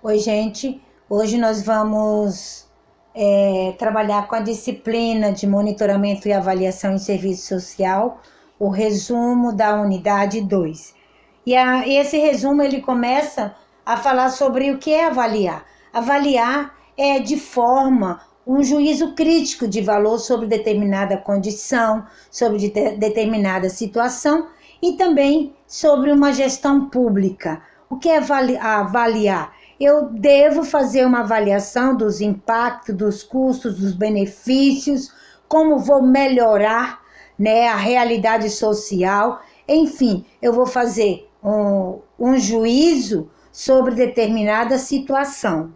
Oi, gente. Hoje nós vamos trabalhar com a disciplina de monitoramento e avaliação em serviço social, o resumo da unidade 2. Esse resumo ele começa a falar sobre o que é avaliar. Avaliar é de forma um juízo crítico de valor sobre determinada condição, sobre determinada situação e também sobre uma gestão pública. O que é avaliar? Eu devo fazer uma avaliação dos impactos, dos custos, dos benefícios, como vou melhorar, né, a realidade social. Enfim, eu vou fazer um juízo sobre determinada situação.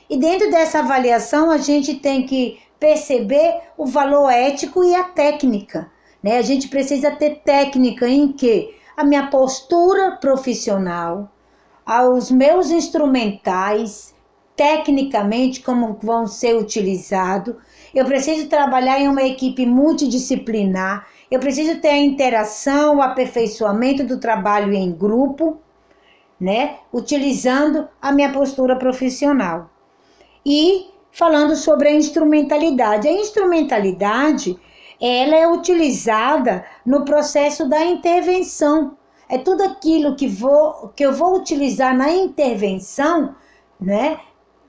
E dentro dessa avaliação, a gente tem que perceber o valor ético e a técnica, né? A gente precisa ter técnica em que a minha postura profissional, aos meus instrumentais, tecnicamente, como vão ser utilizados. Eu preciso trabalhar em uma equipe multidisciplinar, eu preciso ter a interação, o aperfeiçoamento do trabalho em grupo, né? Utilizando a minha postura profissional. E falando sobre a instrumentalidade. A instrumentalidade, ela é utilizada no processo da intervenção. É tudo aquilo que eu vou utilizar na intervenção, né,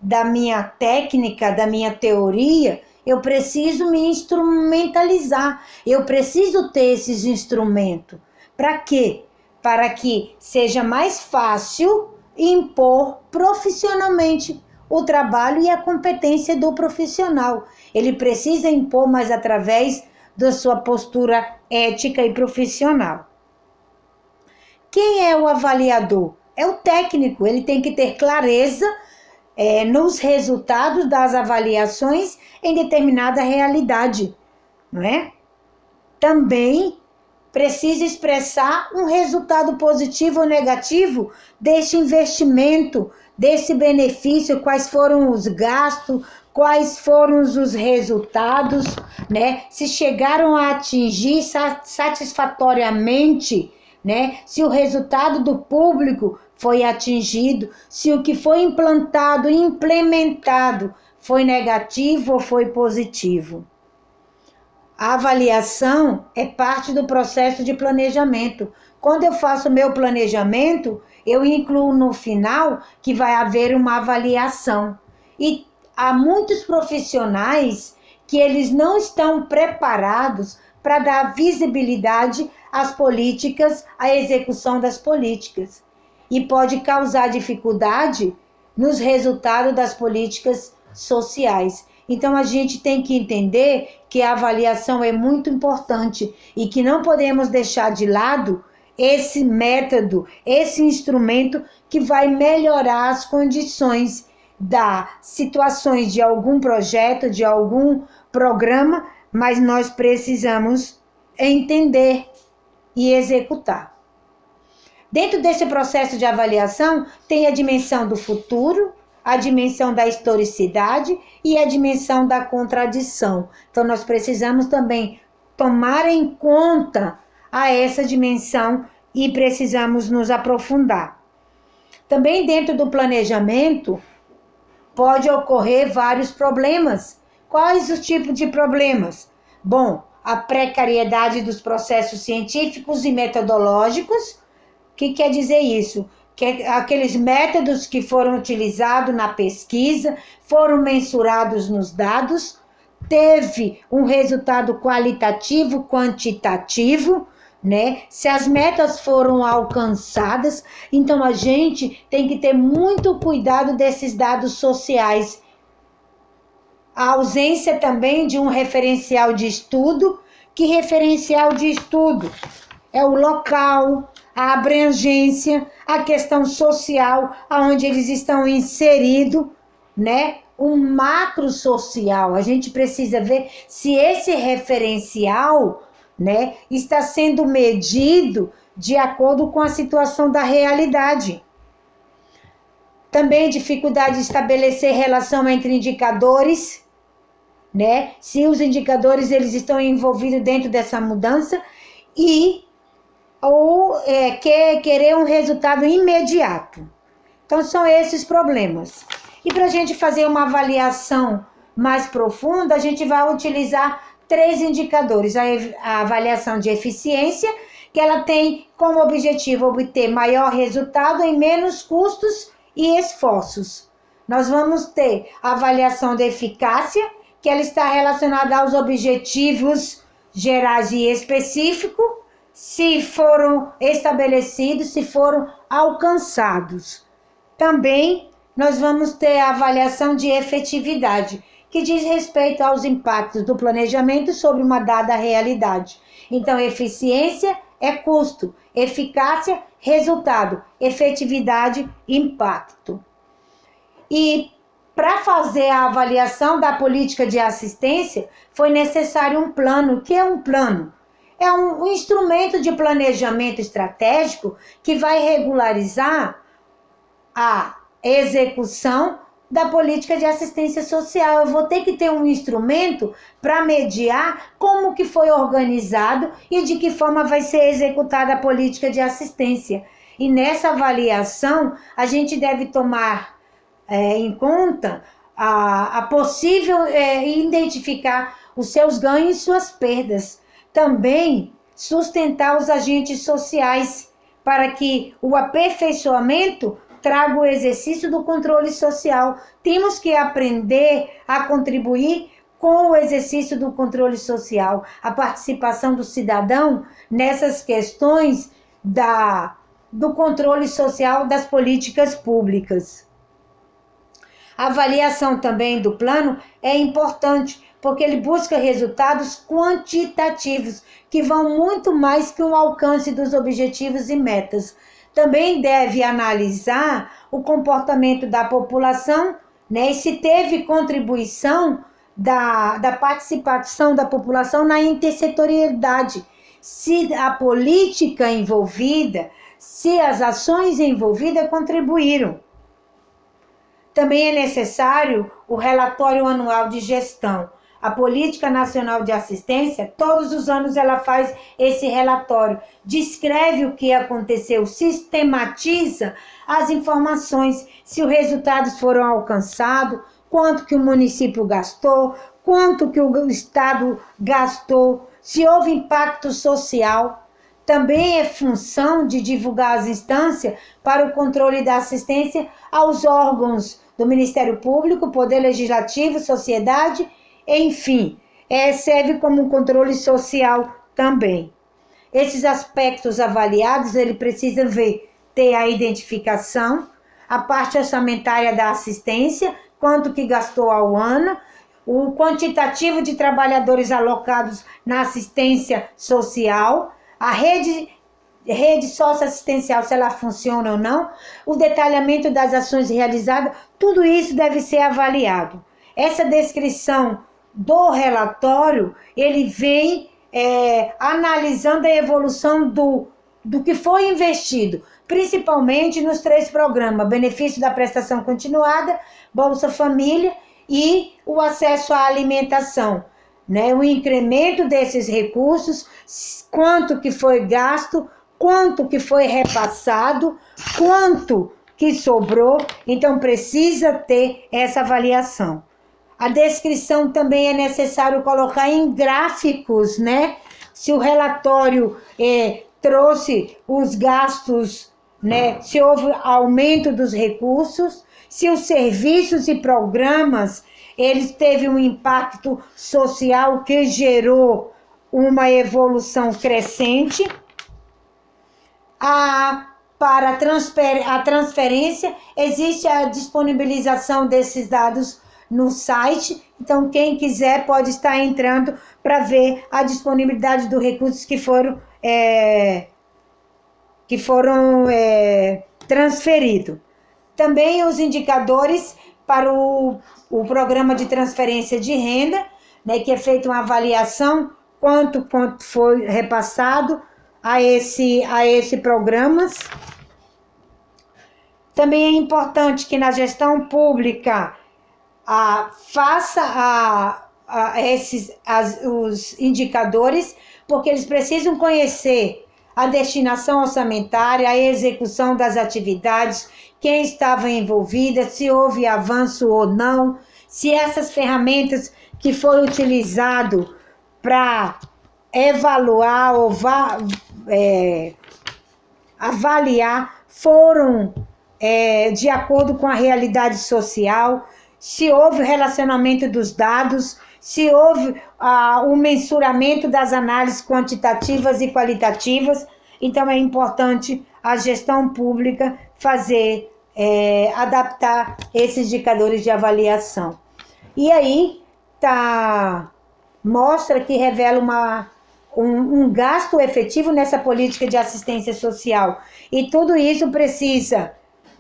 da minha técnica, da minha teoria, eu preciso me instrumentalizar. Eu preciso ter esses instrumentos. Para quê? Para que seja mais fácil impor profissionalmente o trabalho e a competência do profissional. Ele precisa impor, mas através da sua postura ética e profissional. Quem é o avaliador? É o técnico, ele tem que ter clareza nos resultados das avaliações em determinada realidade, não é? Também precisa expressar um resultado positivo ou negativo deste investimento, desse benefício, quais foram os gastos, quais foram os resultados, né? Se chegaram a atingir satisfatoriamente, né? Se o resultado do público foi atingido, se o que foi implantado e implementado foi negativo ou foi positivo. A avaliação é parte do processo de planejamento. Quando eu faço meu planejamento, eu incluo no final que vai haver uma avaliação. E há muitos profissionais que eles não estão preparados para dar visibilidade às políticas, à execução das políticas. E pode causar dificuldade nos resultados das políticas sociais. Então a gente tem que entender que a avaliação é muito importante e que não podemos deixar de lado esse método, esse instrumento que vai melhorar as condições das situações de algum projeto, de algum programa, mas nós precisamos entender e executar. Dentro desse processo de avaliação tem a dimensão do futuro, a dimensão da historicidade e a dimensão da contradição. Então, nós precisamos também tomar em conta essa dimensão e precisamos nos aprofundar. Também dentro do planejamento, pode ocorrer vários problemas. Quais os tipos de problemas? Bom, a precariedade dos processos científicos e metodológicos. O que quer dizer isso? Que aqueles métodos que foram utilizados na pesquisa foram mensurados nos dados, teve um resultado qualitativo, quantitativo, né? Se as metas foram alcançadas, então a gente tem que ter muito cuidado desses dados sociais. A ausência também de um referencial de estudo. Que referencial de estudo? É o local, a abrangência, a questão social, aonde eles estão inseridos, né? Um macro social. A gente precisa ver se esse referencial, né, está sendo medido de acordo com a situação da realidade. Também dificuldade de estabelecer relação entre indicadores, né? Se os indicadores eles estão envolvidos dentro dessa mudança ou querer um resultado imediato. Então, são esses problemas. E para a gente fazer uma avaliação mais profunda, a gente vai utilizar 3 indicadores. A avaliação de eficiência, que ela tem como objetivo obter maior resultado em menos custos e esforços. Nós vamos ter a avaliação de eficácia, que ela está relacionada aos objetivos gerais e específicos, se foram estabelecidos, se foram alcançados. Também nós vamos ter a avaliação de efetividade, que diz respeito aos impactos do planejamento sobre uma dada realidade. Então, eficiência é custo, eficácia, resultado, efetividade, impacto. E para fazer a avaliação da política de assistência, foi necessário um plano. O que é um plano? É um instrumento de planejamento estratégico que vai regularizar a execução da política de assistência social. Eu vou ter que ter um instrumento para mediar como que foi organizado e de que forma vai ser executada a política de assistência. E nessa avaliação, a gente deve tomar em conta a possível identificar os seus ganhos e suas perdas. Também sustentar os agentes sociais para que o aperfeiçoamento traga o exercício do controle social. Temos que aprender a contribuir com o exercício do controle social, a participação do cidadão nessas questões do controle social das políticas públicas. A avaliação também do plano é importante, porque ele busca resultados quantitativos, que vão muito mais que o alcance dos objetivos e metas. Também deve analisar o comportamento da população, né, e se teve contribuição da participação da população na intersetorialidade, se a política envolvida, se as ações envolvidas contribuíram. Também é necessário o relatório anual de gestão. A Política Nacional de Assistência, todos os anos ela faz esse relatório, descreve o que aconteceu, sistematiza as informações, se os resultados foram alcançados, quanto que o município gastou, quanto que o Estado gastou, se houve impacto social. Também é função de divulgar as instâncias para o controle da assistência aos órgãos do Ministério Público, Poder Legislativo, sociedade, enfim, serve como um controle social também. Esses aspectos avaliados, ele precisa ter a identificação, a parte orçamentária da assistência, quanto que gastou ao ano, o quantitativo de trabalhadores alocados na assistência social, a rede socioassistencial, se ela funciona ou não, o detalhamento das ações realizadas, tudo isso deve ser avaliado. Essa descrição do relatório, ele vem analisando a evolução do que foi investido, principalmente nos 3 programas, benefício da prestação continuada, Bolsa Família e o acesso à alimentação, né? O incremento desses recursos, quanto que foi gasto, quanto que foi repassado, quanto que sobrou, então precisa ter essa avaliação. A descrição também é necessário colocar em gráficos, né? Se o relatório trouxe os gastos, né? Se houve aumento dos recursos, se os serviços e programas, eles teve um impacto social que gerou uma evolução crescente. Para a transferência, existe a disponibilização desses dados no site, então quem quiser pode estar entrando para ver a disponibilidade dos recursos que foram transferidos. Também os indicadores para o programa de transferência de renda, né, que é feita uma avaliação quanto foi repassado a esse programa. Também é importante que na gestão pública faça os indicadores, porque eles precisam conhecer a destinação orçamentária, a execução das atividades, quem estava envolvida, se houve avanço ou não, se essas ferramentas que foram utilizadas para evaluar ou avaliar foram de acordo com a realidade social, se houve relacionamento dos dados, se houve o mensuramento das análises quantitativas e qualitativas. Então é importante a gestão pública fazer, adaptar esses indicadores de avaliação. E aí mostra que revela um gasto efetivo nessa política de assistência social. E tudo isso precisa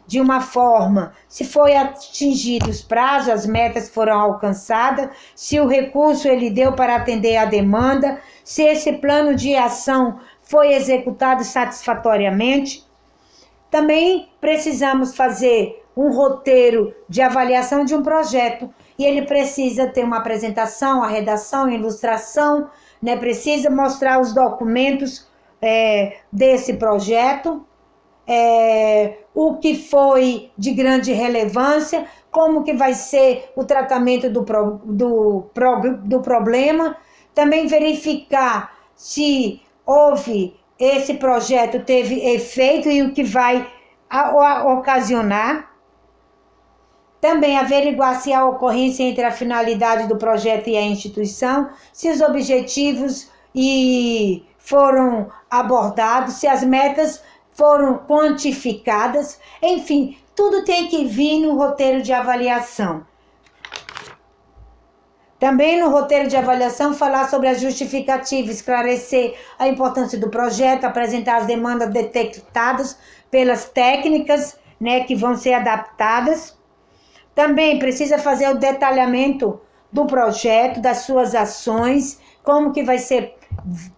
de uma forma, se foi atingido os prazos, as metas foram alcançadas, se o recurso ele deu para atender a demanda, se esse plano de ação foi executado satisfatoriamente. Também precisamos fazer um roteiro de avaliação de um projeto, e ele precisa ter uma apresentação, a redação, a ilustração, né? Precisa mostrar os documentos desse projeto, o que foi de grande relevância, como que vai ser o tratamento do problema. Também verificar se esse projeto teve efeito e o que vai ocasionar. Também averiguar se há ocorrência entre a finalidade do projeto e a instituição, se os objetivos foram abordados, se as metas foram quantificadas. Enfim, tudo tem que vir no roteiro de avaliação. Também no roteiro de avaliação falar sobre a justificativa, esclarecer a importância do projeto, apresentar as demandas detectadas pelas técnicas, né, que vão ser adaptadas. Também precisa fazer o detalhamento do projeto, das suas ações, como que vai ser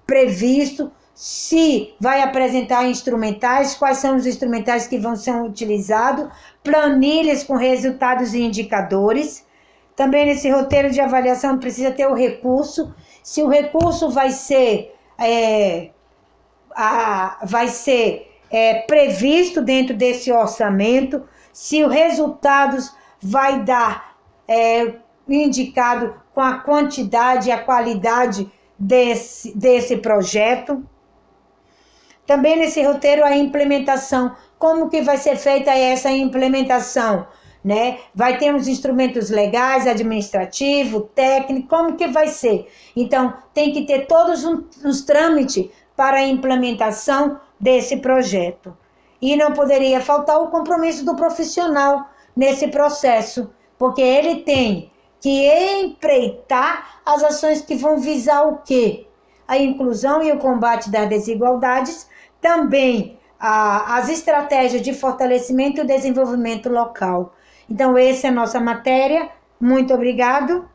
previsto, se vai apresentar instrumentais, quais são os instrumentais que vão ser utilizados, planilhas com resultados e indicadores. Também nesse roteiro de avaliação precisa ter o recurso, se o recurso vai ser previsto dentro desse orçamento, se os resultados vai dar indicado com a quantidade e a qualidade desse projeto. Também nesse roteiro a implementação, como que vai ser feita essa implementação, né? Vai ter os instrumentos legais, administrativo, técnico, como que vai ser? Então, tem que ter todos os trâmites para a implementação desse projeto. E não poderia faltar o compromisso do profissional nesse processo, porque ele tem que empreitar as ações que vão visar o quê? A inclusão e o combate das desigualdades, também as estratégias de fortalecimento e desenvolvimento local. Então, essa é a nossa matéria. Muito obrigado.